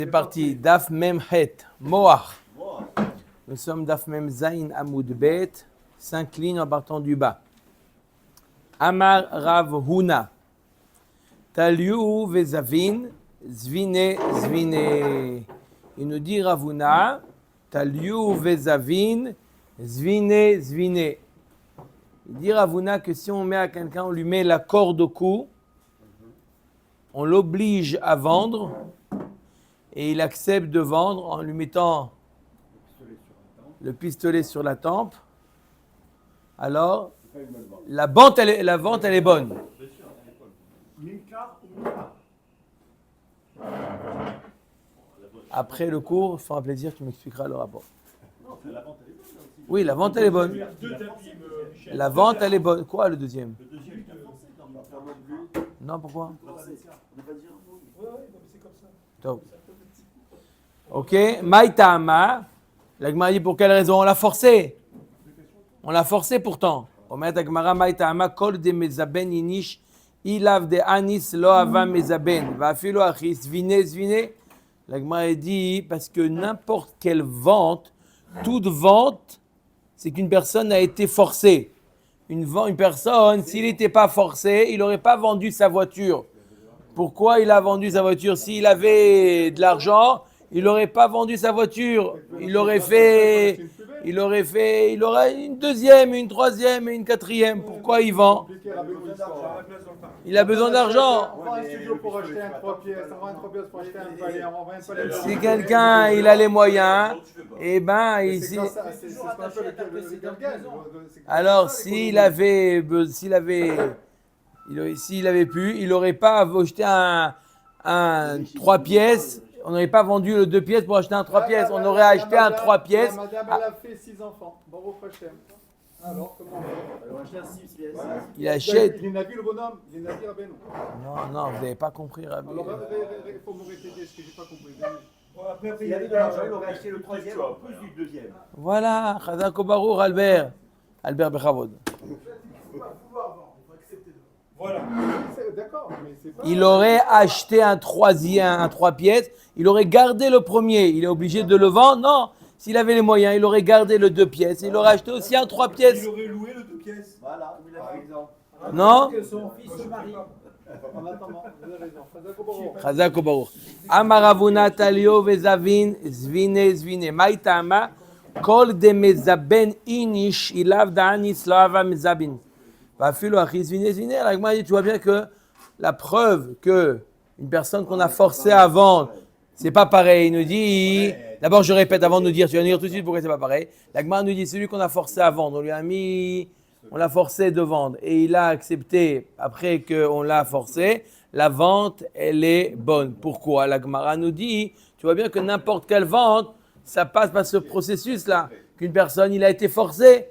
C'est parti, Daf Mem Het, Moach. Nous sommes Daf Mem Zain Amoud Bet, 5 lignes en partant du bas. Amar Rav Huna, Taliu Vezavin, Zvine, Zvine. Il nous dit Rav Huna, Taliu Vezavin, Zvine, Zvine. Il dit Rav Huna que si on met à quelqu'un, on lui met la corde au cou, on l'oblige à vendre. Et il accepte de vendre en lui mettant le pistolet sur la tempe. Alors, la vente, elle est bonne. Après le cours, il fera plaisir, tu m'expliqueras le rapport. Oui, la vente, elle est bonne. La vente, elle est bonne. Quoi, le deuxième? Non, pourquoi? Top. Ok, Maïtama, la Gemara dit pour quelle raison? On l'a forcé. On l'a forcé pourtant. Omet la Gemara Maïtama, kol de mezaben inish, ilav de anis lo ava mezaben, va filo achis, zvine, zvine. La Gemara dit parce que n'importe quelle vente, toute vente, c'est qu'une personne a été forcée. Une personne, s'il n'était pas forcé, il n'aurait pas vendu sa voiture. Pourquoi il a vendu sa voiture? S'il avait de l'argent, il n'aurait pas vendu sa voiture. Il aurait une deuxième, une troisième et une quatrième. Pourquoi il vend? Il a besoin d'argent. Si quelqu'un il a les moyens, eh ben ici. Alors s'il avait pu, il n'aurait pas acheté un 3 pièces. On n'aurait pas vendu le 2 pièces pour acheter un 3 pièces. On aurait acheté un 3 pièces. Madame, elle a fait 6 enfants. Baruch Hashem. Alors, comment on fait? Elle a acheté un 6 pièces. Il achète. Il n'a vu le bonhomme. Il n'a vu Rabbeinu. Non, vous n'avez pas compris, Rabbi. Alors, il faut me répéter ce que je n'ai pas compris. Après, il y avait de l'argent, il aurait acheté le troisième en plus du deuxième. Voilà, Chazak Obarour, Albert Bechavod. Voilà. D'accord, mais c'est pas... Il aurait acheté un 3 pièces, il aurait gardé le premier. Il est obligé de le vendre? Non. S'il avait les moyens, il aurait gardé le 2 pièces. Il aurait acheté aussi un 3 pièces. Il aurait loué le 2 pièces. Voilà, par exemple. Non? Que son fils se marie. En attendant, vous avez raison. Chazak Obarour. Amaravuna talio vezavin zvine zvine. Maïtama kol de mezaben inish ilav da'anis loava mezabin. La Gemara dit, tu vois bien que la preuve que une personne qu'on a forcé à vendre, c'est pas pareil. Il nous dit, d'abord je répète avant de nous dire, tu vas nous dire tout de suite pourquoi c'est pas pareil. La Gemara nous dit, celui qu'on a forcé à vendre, on l'a forcé de vendre et il a accepté après qu'on l'a forcé, la vente elle est bonne. Pourquoi? La Gemara nous dit, tu vois bien que n'importe quelle vente, ça passe par ce processus-là, qu'une personne il a été forcé,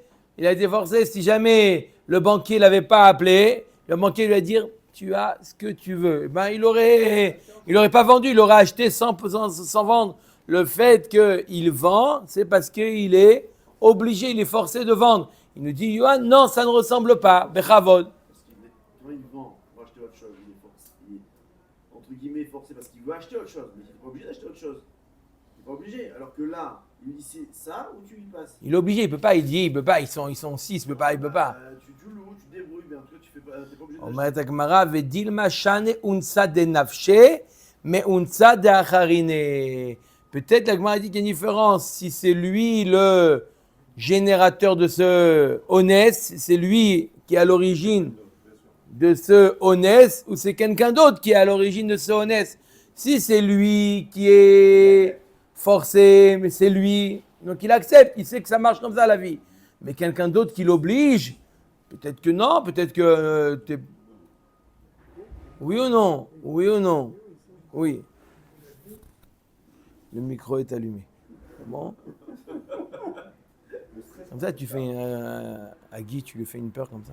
si jamais le banquier ne l'avait pas appelé, le banquier lui a dit tu as ce que tu veux. Ben, il aurait pas vendu, il aurait acheté sans vendre. Le fait qu'il vend, c'est parce qu'il est obligé, il est forcé de vendre. Il nous dit Yohan, non, ça ne ressemble pas. Bechavod. Il vend pour acheter autre chose. Il est entre guillemets forcé parce qu'il veut acheter autre chose, mais il n'est pas obligé d'acheter autre chose. Il n'est pas obligé. Alors que là, il lui dit c'est ça ou tu lui passes. Il est obligé, il peut pas, il peut pas, ils sont 6, il peut pas. Tu loues, tu débrouilles, mais en tout cas, tu fais pas, t'es pas obligé On m'a dit Gemara vedilma shane unsa de nafshe, mais unsa de acharine. Peut-être la Gemara dit qu'il y a une différence. Si c'est lui le générateur de ce honès, c'est lui qui est à l'origine de ce honès, ou c'est quelqu'un d'autre qui est à l'origine de ce honès. Si c'est lui qui est forcé, mais c'est lui, donc il accepte, il sait que ça marche comme ça la vie. Mais quelqu'un d'autre qui l'oblige, peut-être que non, peut-être que oui ou non? Oui. Le micro est allumé. Bon. Comme ça, tu fais à Guy, tu lui fais une peur comme ça.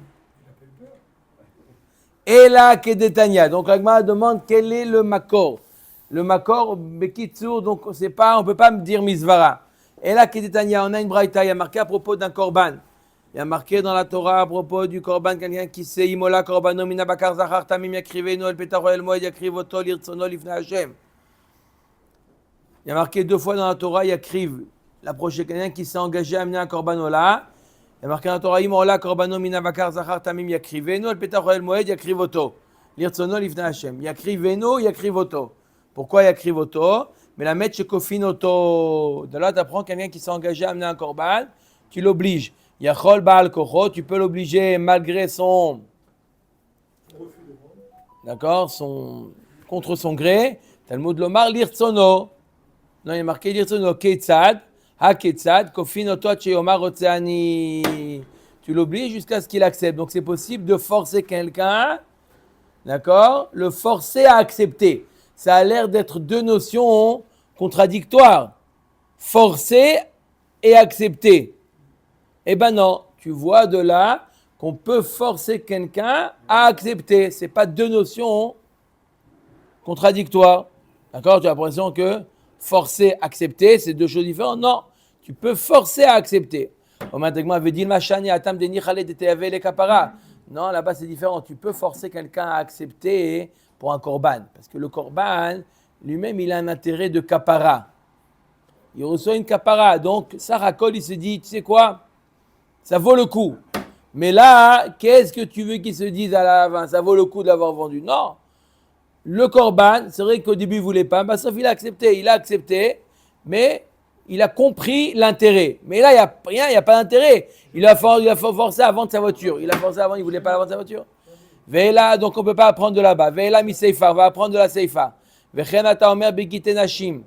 Et là, Kedetania. Donc, la Gemara demande quel est le makor. Le makor, Bekitsur, donc on ne peut pas me dire Mizvara. Et là, Kedetania, on a une braïta, il y a marqué à propos d'un korban. Il y a marqué dans la Torah à propos du korban, quelqu'un qui sait Imola korbano mina bakar zachar tamim yakrivenu el petaro el moed yakrivoto lirtsono lifnei Hashem. Il y a marqué 2 fois dans la Torah, il y a kriv. La prochaine, quelqu'un qui s'est engagé à amener un korban ola. Il y a marqué dans la Torah, im ola korbano mina bakar zachar tamim yakrivenu, al petach el moed yakrivoto. Lirtsono lifnei Hashem. Yakrivenu, yakrivoto. Pourquoi yakrivoto? Mais la mettre chez kofinoto. De là, tu apprends quelqu'un qui s'est engagé à amener un korban, tu l'obliges. Yachol baal kocho, tu peux l'obliger malgré son. D'accord, contre son gré. Talmud lomar lirtsono. Non, il y a marqué lirtsono ketzad. Ha-ketzad, kofinoto cheyomar otseani. Tu l'obliges jusqu'à ce qu'il accepte. Donc c'est possible de forcer quelqu'un, d'accord, le forcer à accepter. Ça a l'air d'être 2 notions contradictoires. Forcer et accepter. Eh ben non, tu vois de là qu'on peut forcer quelqu'un à accepter. Ce n'est pas 2 notions contradictoires. D'accord, tu as l'impression que forcer, accepter, c'est 2 choses différentes. Non, tu peux forcer à accepter. Non, là-bas c'est différent. Tu peux forcer quelqu'un à accepter pour un korban. Parce que le korban, lui-même, il a un intérêt de kapara. Il reçoit une kapara. Donc, Sarakol, il se dit, tu sais quoi? Ça vaut le coup. Mais là, qu'est-ce que tu veux qu'il se dise à la fin? Ça vaut le coup de l'avoir vendu? Non. Le korban, c'est vrai qu'au début, il ne voulait pas, bah, sauf il a accepté, mais il a compris l'intérêt. Mais là, il n'y a rien, il n'y a pas d'intérêt. Il a forcé à vendre sa voiture. Il ne voulait pas la vendre sa voiture. Veila, donc on ne peut pas apprendre de là-bas. Veila mi seifa, on va apprendre de la seifa. Vechen ata omer begite nashim.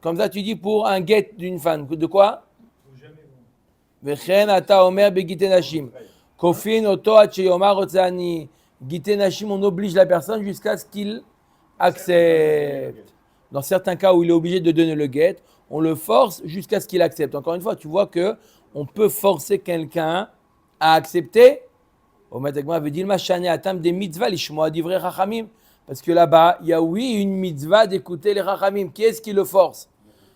Comme ça, tu dis pour un get d'une femme. De quoi? Vechen ata omer begite nashim. Kofin oto acheyomar otzani. Gite nashim, on oblige la personne jusqu'à ce qu'il accepte. Dans certains cas où il est obligé de donner le get, on le force jusqu'à ce qu'il accepte. Encore une fois, tu vois que on peut forcer quelqu'un à accepter. Parce que là-bas, il y a une mitzvah d'écouter les rachamim. Qui est-ce qui le force?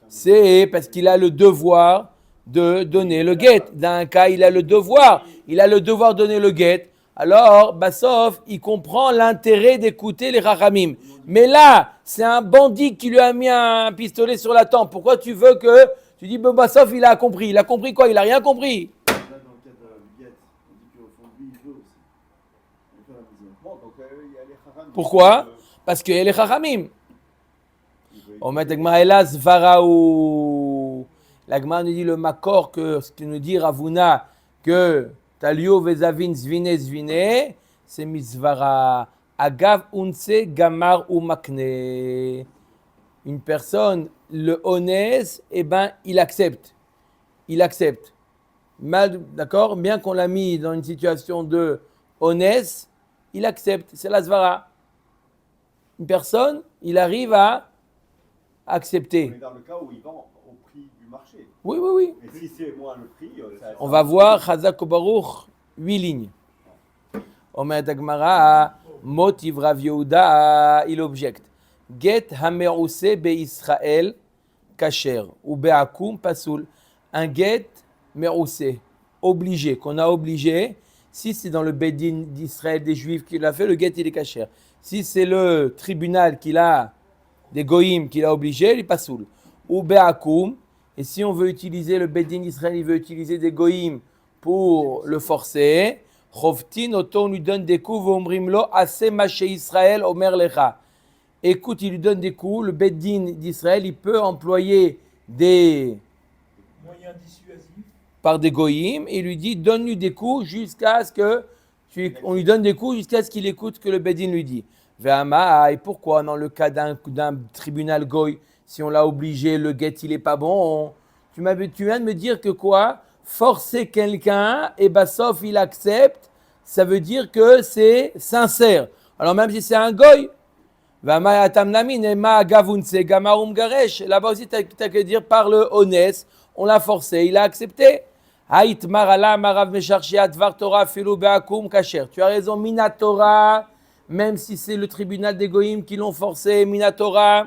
C'est parce qu'il a le devoir de donner le get. Dans un cas, il a le devoir de donner le get. Alors, Bassof, il comprend l'intérêt d'écouter les rachamim. Mais là, c'est un bandit qui lui a mis un pistolet sur la tempe. Pourquoi tu veux que... Tu dis, Bassof, il a compris. Il a compris quoi? Il n'a rien compris. Là, dans le cas du get, on dit qu'au fond de lui, il veut aussi. Il fait la maison. Bon, donc il y a les Chachamim. Pourquoi? Parce qu'il y a les rachamim. On met l'agma elas varaou. L'agma nous dit le makor que ce que nous dit Ravuna que talio vezavin zvine, c'est misvara. Agav unse gamar ou makne. Une personne, le honnête, eh ben, il accepte. Mal, d'accord? Bien qu'on l'a mis dans une situation de honnête, il accepte. C'est la svara. Une personne, il arrive à accepter. On est dans le cas où il vend au prix du marché. Oui. Et si c'est moins le prix, On va voir Chazak Baruch, 8 lignes. Omer Dagmara, Motiv Rav Yehuda, il objecte. Get hamerouse be Israël kasher ou beakum pasoul. Un get merouse, obligé, qu'on a obligé. Si c'est dans le Bedin d'Israël des Juifs qui l'a fait, le get il est kasher. Si c'est le tribunal qui l'a, des goïms qui l'a obligé, il est pasoul. Ou beakum. Et si on veut utiliser le Bedin d'Israël, il veut utiliser des goïms pour le forcer. Choftin, on lui donne des coups, vomrimlo, assez maché Israël, omer lecha. Écoute, il lui donne des coups, le Beddin d'Israël, il peut employer des Moyen dissuasif. par des goïms, et il lui dit, donne-lui des coups jusqu'à ce que, on lui donne des coups jusqu'à ce qu'il écoute ce que le Beddin lui dit. Et pourquoi dans le cas d'un tribunal goï, si on l'a obligé, le get il est pas bon, tu viens de me dire que quoi? Forcer quelqu'un, et sauf il accepte, ça veut dire que c'est sincère. Alors même si c'est un goï, là-bas aussi tu as que dire par le honnête, on l'a forcé, il a accepté. Tu as raison, Minatora, même si c'est le tribunal des goïms qui l'ont forcé, Minatora,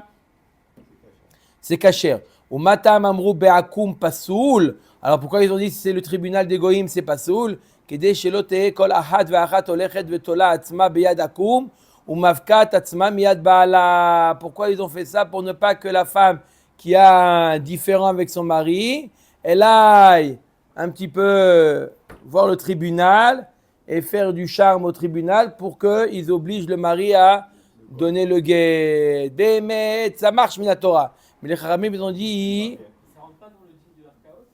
c'est kasher. Ou matam amrou be'akum pasoul. Alors pourquoi ils ont dit si c'est le tribunal des goïms, c'est pasoul? Kede shelote kol ahad ve'achat olechet vetola atzma beyad akum ou mavkat atzma miyad baala. Pourquoi ils ont fait ça? Pour ne pas que la femme qui a un différend avec son mari, elle aille un petit peu voir le tribunal et faire du charme au tribunal pour qu'ils obligent le mari à donner le guet. Bémet, ça marche, Minatora. Mais les Kharamim, ils ont dit... Ça rentre pas dans le dit de Archaos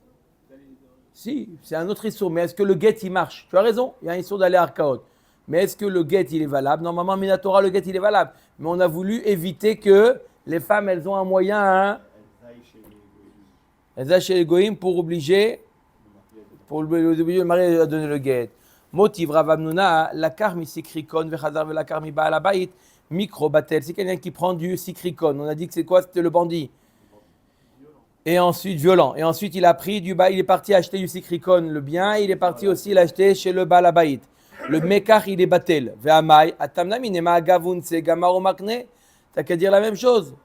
Si, c'est un autre issour. Mais est-ce que le guet, il marche? Tu as raison, il y a un issour d'aller à Archaot. Mais est-ce que le guet, il est valable? Normalement, Minatora, le guet, il est valable. Mais on a voulu éviter que les femmes, elles ont un moyen, hein, elles aillent chez les goïms pour obliger le mari à donner le guet. Motiv Rav Hamnuna, la karmi sikrikon vechazar ve la karmi baal habayit mikro batel. C'est quelqu'un qui prend du sikrikon. On a dit que c'est quoi? C'était le bandit. Et ensuite, violent. Et ensuite, il a pris du bail, il est parti acheter du sikrikon, le bien. Il est parti aussi l'acheter chez le baal habayit. Le mekach, il est batel. Ve'amai, atamnami nema agavun se gamar ou makne. T'as qu'à dire la même chose.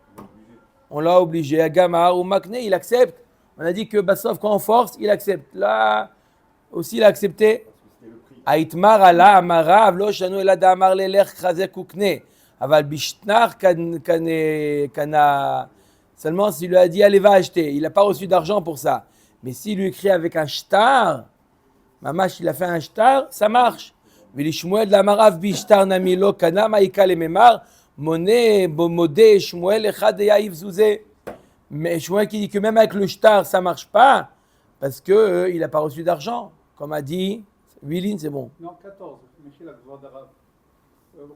On l'a obligé à gamar ou makne, il accepte. On a dit que Bassof, quand on force, il accepte. Là aussi, il a accepté. Aitmar ala amara avlo shanu ela damar lelech khaze kukne. Aval bishnar kana. Seulement s'il lui a dit allez va acheter, il n'a pas reçu d'argent pour ça. Mais s'il lui écrit avec un shtar, mamash il a fait un shtar, ça marche. Vilishmuel damarav bishtar namilo kana maika le memar moné modé Shmuel echad yaïv zouze. Mais Shmuel qui dit que même avec le shtar ça marche pas parce que il n'a pas reçu d'argent, comme a dit Wilin, c'est bon. Non, 14. Michel a besoin d'arabe.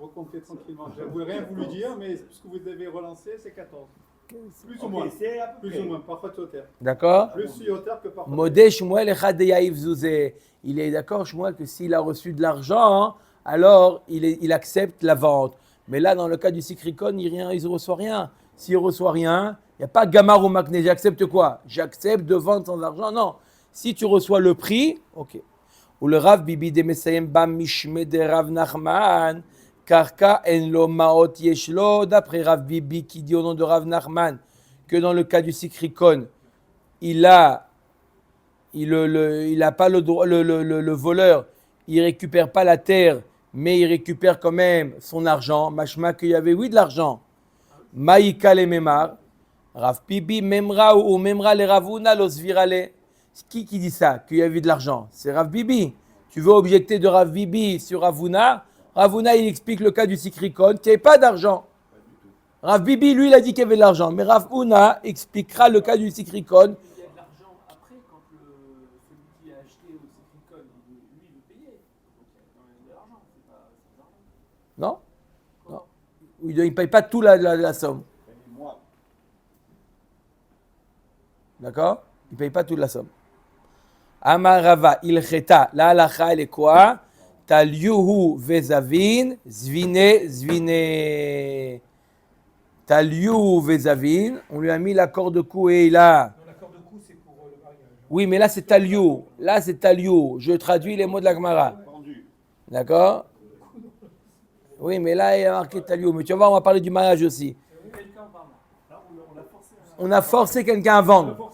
Recomptez tranquillement. J'avouais rien voulu dire, mais ce que vous avez relancé, c'est 14. Plus ou moins. Plus ou moins. Parfois tu es au terre. D'accord. Plus tu es au terre que parfois. Modé Shmuel echad yaïv zouze. Il est d'accord Shmuel que s'il a reçu de l'argent, alors il accepte la vente. Mais là, dans le cas du sikrikon, il ne reçoit rien. S'il ne reçoit rien, il n'y a pas gamar ou makne. J'accepte quoi? J'accepte de vendre sans argent? Non. Si tu reçois le prix, ok. Ou le Rav Bibi de Mesayem Bam Mishme de Rav Nachman, Karka en lo maot yeshlo, d'après Rav Bibi qui dit au nom de Rav Nachman que dans le cas du sikrikon, il a pas le droit, le voleur, il récupère pas la terre, mais il récupère quand même son argent. Mashma qu'il y avait oui de l'argent. Maïka le memar, Rav Bibi memra ou memra le Ravuna los virale. Qui dit ça, qu'il y avait de l'argent? C'est Rav Bibi. Tu veux objecter de Rav Bibi sur Ravuna? Ravuna, il explique le cas du sikrikon, qu'il n'y avait pas d'argent. Rav Bibi, lui, il a dit qu'il y avait de l'argent. Mais Rav Huna expliquera le cas du sikrikon. Il y a de l'argent après, quand celui qui a acheté au sikrikon, lui, il veut payer. Donc il y a quand même de l'argent. C'est pas de l'argent. Non? Non. Il ne paye pas toute la somme. D'accord? Il ne paye pas toute la somme. Amarava ilcheta, la halacha elle est quoi? Talyuhu vezavin, zvine. Talyuhu vezavin, on lui a mis l'accord de cou et là. Non, l'accord de cou, c'est pour le mariage. Oui, mais là c'est talyu. Là c'est talyu. Je traduis les mots de la Gemara. D'accord? Oui, mais là il y a marqué talyu. Mais tu vas voir, on va parler du mariage aussi. On a forcé quelqu'un à vendre.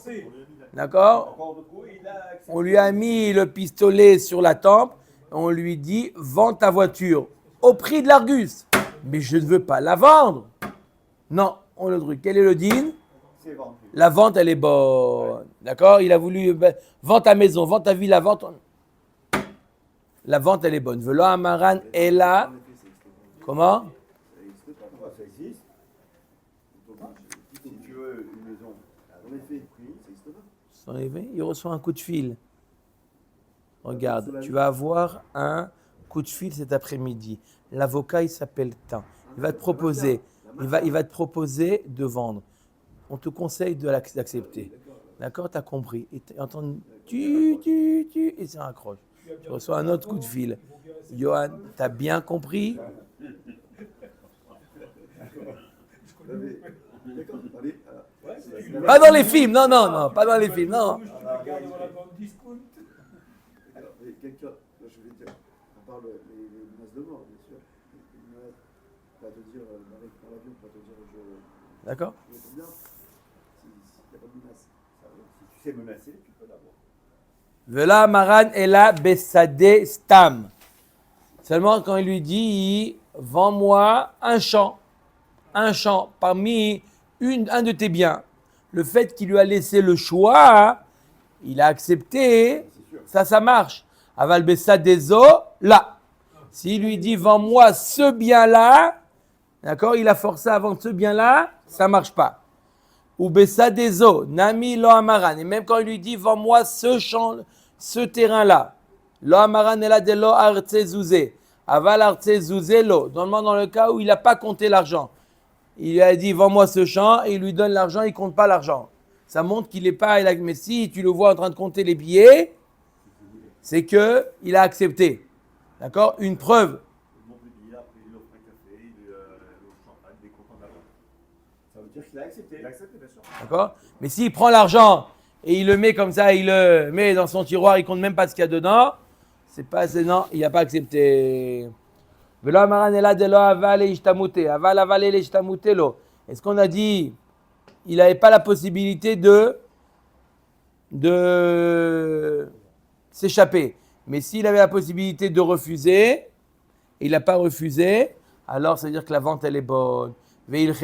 D'accord? On lui a mis le pistolet sur la tempe. On lui dit, vends ta voiture au prix de l'Argus. Mais je ne veux pas la vendre. Non, on le truc. Quel est le din? La vente, elle est bonne. D'accord? Il a voulu, vends ta maison, vends ta ville, la vente. La vente, elle est bonne. Velo amaran est là. Comment? Ça existe. Si tu veux une maison, en effet, ça existe pas. Il reçoit un coup de fil. Regarde, tu vas avoir un coup de fil cet après-midi. L'avocat, il s'appelle Tin. Il va te proposer, il va te proposer de vendre. On te conseille d'accepter. D'accord? Tu as compris. Et tu entends et ça raccroche. Tu reçois un autre coup de fil. Johan, tu as bien compris? Pas dans les films, non, pas dans les films, non. Quelqu'un, je vais dire, à part les menaces de mort, bien sûr, une menace, pas te dire, dans l'avion, pas te dire, je. D'accord? Je vais bien, s'il n'y a pas de menace. Si tu sais menacer, tu peux l'avoir. Vela maran ela besade stam. Seulement quand il lui dit, vends-moi un champ parmi un de tes biens. le fait qu'il lui a laissé le choix, il a accepté, ça marche. Aval bessa des eaux, là. S'il lui dit, vends-moi ce bien-là, d'accord, il a forcé à vendre ce bien-là, ça marche pas. Ou bessa des eaux, nami lo amaran. Et même quand il lui dit, vends-moi ce champ, ce terrain-là, lo amaran et la de lo artse zouzé. Aval artse zouzé lo. Dans le cas où il n'a pas compté l'argent. Il lui a dit, vends-moi ce champ, et il lui donne l'argent, il ne compte pas l'argent. Ça montre qu'il n'est pas... Mais si tu le vois en train de compter les billets, c'est qu'il a accepté. D'accord? Une preuve. Ça veut dire qu'il a accepté. Il a accepté, bien sûr. D'accord? Mais s'il prend l'argent et il le met comme ça, il le met dans son tiroir, il ne compte même pas ce qu'il y a dedans, non, il n'a pas accepté. Est-ce qu'on a dit il n'avait pas la possibilité de s'échapper? Mais s'il avait la possibilité de refuser, il n'a pas refusé, alors ça veut dire que la vente elle est bonne. Et la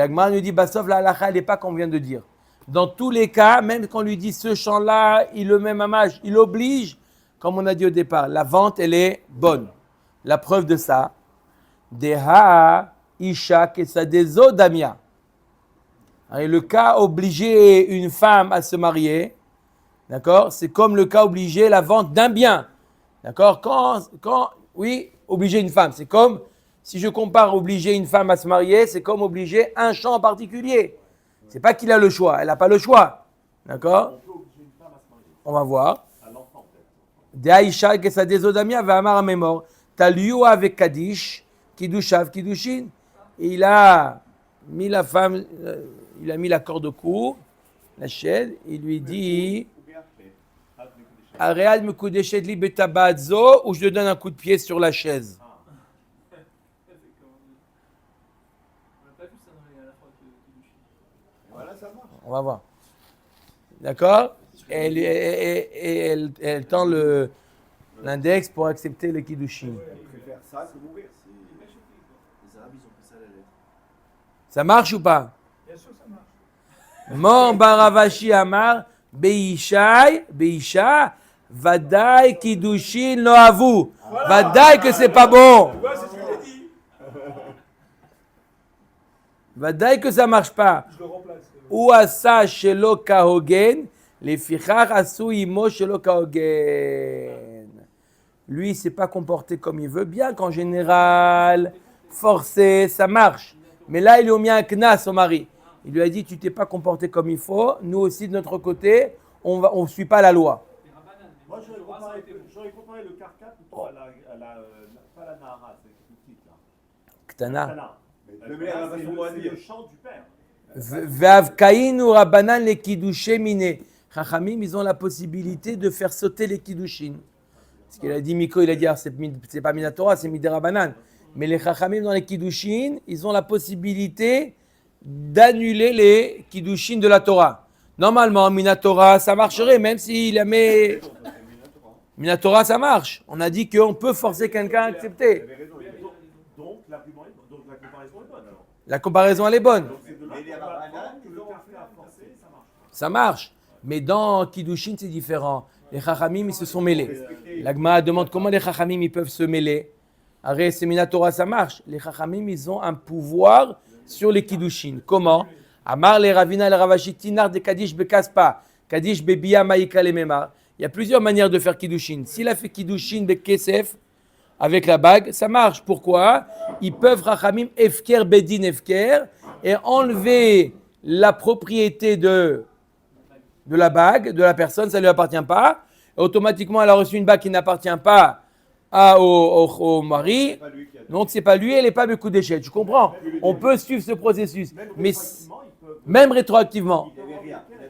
Gemara nous dit, Basov, la halakha, elle n'est pas qu'on vient de dire. Dans tous les cas, même quand on lui dit ce champ-là, il le met mamage, il oblige, comme on a dit au départ, la vente, elle est bonne. La preuve de ça, Deha, Isha, Kesa, Dezo, Damia. Le cas obliger une femme à se marier, d'accord, c'est comme le cas obliger la vente d'un bien. D'accord, oui, obliger une femme, c'est comme, si je compare obliger une femme à se marier, c'est comme obliger un champ en particulier. C'est pas qu'il a le choix, elle n'a pas le choix. D'accord? On va voir. Deaïcha, Kesa Dezodamia, Vamar Amemor, Taliou avec Kadish, Kidushav, Kidushin. Il a mis la femme, il a mis la corde au cou, la chaîne, il lui dit Areal me koudeshet li betabadzo, ou je lui donne un coup de pied sur la chaise. On va voir. D'accord? Et elle tend l'index pour accepter le kiddushin. Elle préfère ça que mourir. Les Arabes, ils ont pris ça à la lettre. Ça marche ou pas? Bien sûr, ça marche. Mor baravashi amar beishai beisha vadaï kiddushin lo avu. Vadaï que c'est pas bon. Ouais, c'est ce que j'ai dit. Vadaï que ça marche pas. Je le remplace. Ou asa shelo kahogen, les fichar asu imo shelo kahogen. Lui, il s'est pas comporté comme il veut. Bien qu'en général, forcé, ça marche. Mais là, il lui a mis un knas au mari. Il lui a dit, tu t'es pas comporté comme il faut. Nous aussi, de notre côté, on suit pas la loi. Moi, j'aurais comparé le carcat plutôt à pas la Nahara, c'est une petite là. Ktana. Tana. C'est le chant du père. Ve'avkaïn ou rabanan les kiddushe mine. Chachamim, ils ont la possibilité de faire sauter les kiddushin. Ce qu'il a dit Miko, il a dit, c'est pas Minatora, c'est Miderabanan. Mais les Chachamim dans les kiddushin, ils ont la possibilité d'annuler les kiddushin de la Torah. Normalement, Minatora, ça marcherait, même s'il a mis... Minatora, ça marche. On a dit qu'on peut forcer quelqu'un à accepter. Donc la comparaison est bonne alors. La comparaison, elle est bonne. Mais les Rabbanan, que le carcat a forcé, ça marche. Ça marche. Mais dans Kiddushin, c'est différent. Les Chachamim, ils se sont mêlés. L'Agma demande comment les Chachamim, ils peuvent se mêler. Arrête, c'est Minatora, ça marche. Les Chachamim, ils ont un pouvoir sur les Kiddushin. Comment? Amar les Ravina, les Ravashi, Tinar de Kadish Bekaspa, Kadish Bebiya Maïka le Memar. Il y a plusieurs manières de faire Kiddushin. S'il a fait Kiddushin Bekesef, avec la bague, ça marche. Pourquoi? Ils peuvent, Chachamim, Efker, Bedin, Efker, et enlever la propriété de la bague, de la personne, ça ne lui appartient pas. Et automatiquement, elle a reçu une bague qui n'appartient pas au mari. Donc, ce n'est pas lui, elle n'est pas le coup d'échelle. Tu comprends? On peut suivre ce processus. Mais même rétroactivement,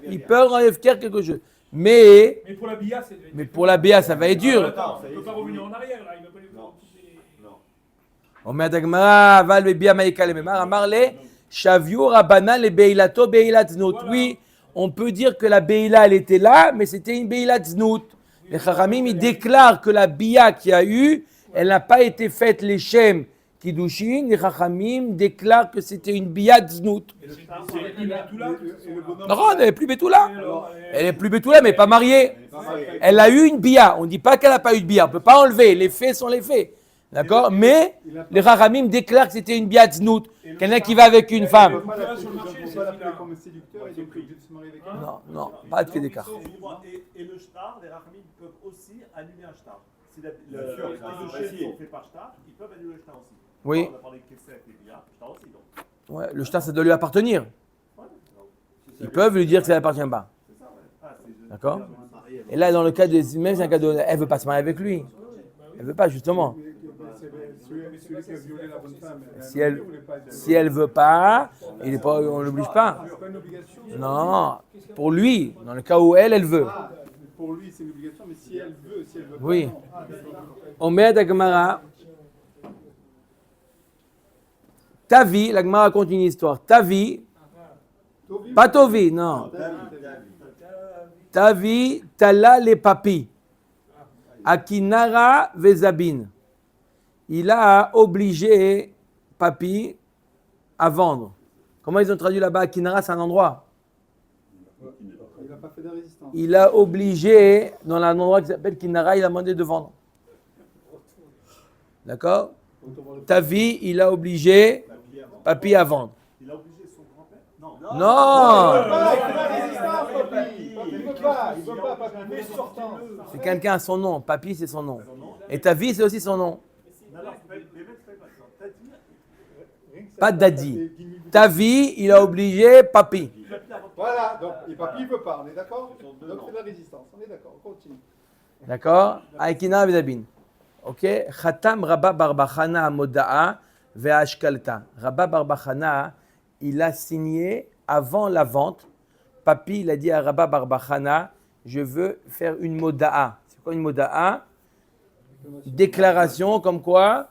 ils peuvent enlever quelque chose. Mais pour la BIA, pour la BA, ça va être dur. Attends, il ne peut pas revenir en arrière, là. Il ne peut pas les On met à Dagmara, Val le Bia Maïka le Memar, Amarle, Shaviou, Rabana, le Beilato, Beilat Znout. Oui, on peut dire que la Beila, elle était là, mais c'était une Beilat Znout. Les Chachamim, ils déclarent que la Bia qu'il y a eu, elle n'a pas été faite les Shem Kiddushin, les Chachamim déclarent que c'était une biyat znout. Et le shtar, c'est plus Betula. Non, elle n'est plus Betula. Elle est plus Betula, mais pas mariée. Elle a eu une bia. On ne dit pas qu'elle n'a pas eu de bia. On ne peut pas enlever. Les faits sont les faits. D'accord? Mais les Chachamim déclarent que c'était une biyat znout. Quelqu'un qui va avec une femme. On ne peut pas l'appeler comme séducteur et donc obligé de se marier avec elle. Non, pas de fait d'écart. Et le shtar, les Rachamim peuvent aussi annuler un shtar. Si le facile. sont faits par shtar, ils peuvent annuler le shtar aussi. Oui. On a parlé de Kessek et Bia, shtar aussi donc. Ouais, le shtar, ça doit lui appartenir. Ouais, Ils peuvent lui dire que ça ne lui appartient pas. c'est ça, ouais. Ah, c'est- D'accord? Et là, dans le cas des. Même si c'est un cas de. Elle ne veut pas se marier avec lui. Elle ne veut pas, justement. Celui qui a violé la bonne femme. Si elle ne veut pas, on ne l'oblige pas. C'est pas une obligation. Non, pour lui, dans le cas où elle veut. Ah, pour lui, c'est une obligation, mais si elle veut pas. Oui. non. Ah, d'accord. Omer la Gemara. Ta vie, la Gemara raconte une histoire. Ta vie, Tovi, pas Tovi, non. David. Ta vie, Tala les papis. Akinara Vezabin. Il a obligé Papi à vendre. Comment ils ont traduit là-bas? Akinara, c'est un endroit. Il n'a pas fait de résistance. Il a obligé, dans un endroit qui s'appelle Kinara, il a demandé de vendre. D'accord? Ta vie, il a obligé Papi à vendre. Il a obligé son grand-père? Non. Non! Il veut pas, pas Mais sortant. C'est quelqu'un à son nom. Papi, c'est son nom. Et ta vie, c'est aussi son nom. Non, non, mais fais pas ça. T'as dit, Pas Daddy. Ta vie, il a obligé Papi. Voilà, donc et papy ne veut pas, on est d'accord? Donc c'est de la résistance, on est d'accord, on continue. D'accord? Aikina Vedabin. Ok? Khatam Rabba Barbachana Moda'a Ve'ashkalta. Rabba Barbachana, il a signé avant la vente. Papi, il a dit à Rabba Barbachana, je veux faire une Moda'a. C'est quoi une Moda'a? Déclaration comme quoi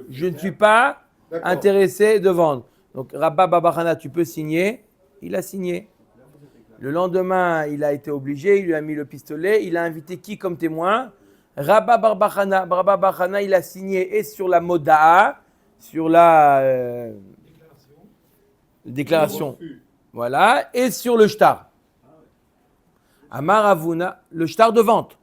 je ne suis pas D'accord. intéressé de vendre. Donc Rabba Barbachana, tu peux signer. Il a signé. Le lendemain, il a été obligé, il lui a mis le pistolet, il a invité qui comme témoin? Rabba Barbachana. Rabba Barbachana, il a signé et sur la Moda'a, sur la déclaration. Voilà, et sur le shtar. Amar Avuna, le shtar de vente.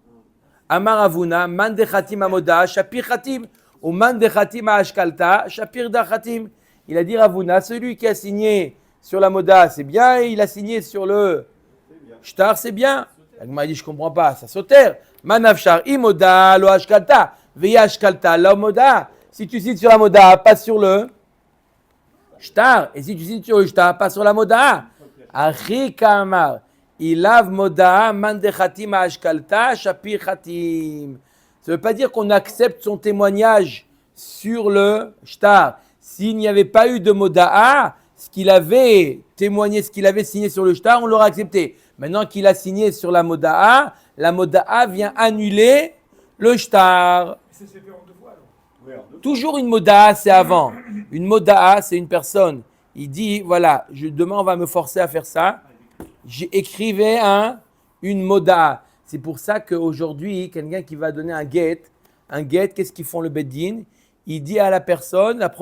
Amar Avuna, man de khatim amoda, shapir khatim, ou man de khatim ashkalta, shapir da khatim. Il a dit Ravuna, celui qui a signé sur la moda, c'est bien, et il a signé sur le shtar, c'est bien. Il m'a dit, je comprends pas, ça sautère. Man afshar imoda, lo ashkalta, veya ashkalta, la moda. Si tu signes sur la moda, pas sur le shtar, et si tu signes sur le shtar, pas sur la moda. Achi kamar. Ilav moda man de khatim ashkalta shapir khatim. Ça ne veut pas dire qu'on accepte son témoignage sur le shtar. S'il n'y avait pas eu de moda'a, ce qu'il avait témoigné, ce qu'il avait signé sur le shtar, on l'aurait accepté. Maintenant qu'il a signé sur la moda'a vient annuler le shtar. Ça s'est fait en deux fois alors. Toujours une moda'a, c'est avant. Une moda'a, c'est une personne. Il dit, voilà, demain on va me forcer à faire ça. J'ai écrivé une moda'a. C'est pour ça qu'aujourd'hui, quelqu'un qui va donner un get, qu'est-ce qu'ils font le beddin? Il dit à la personne, la première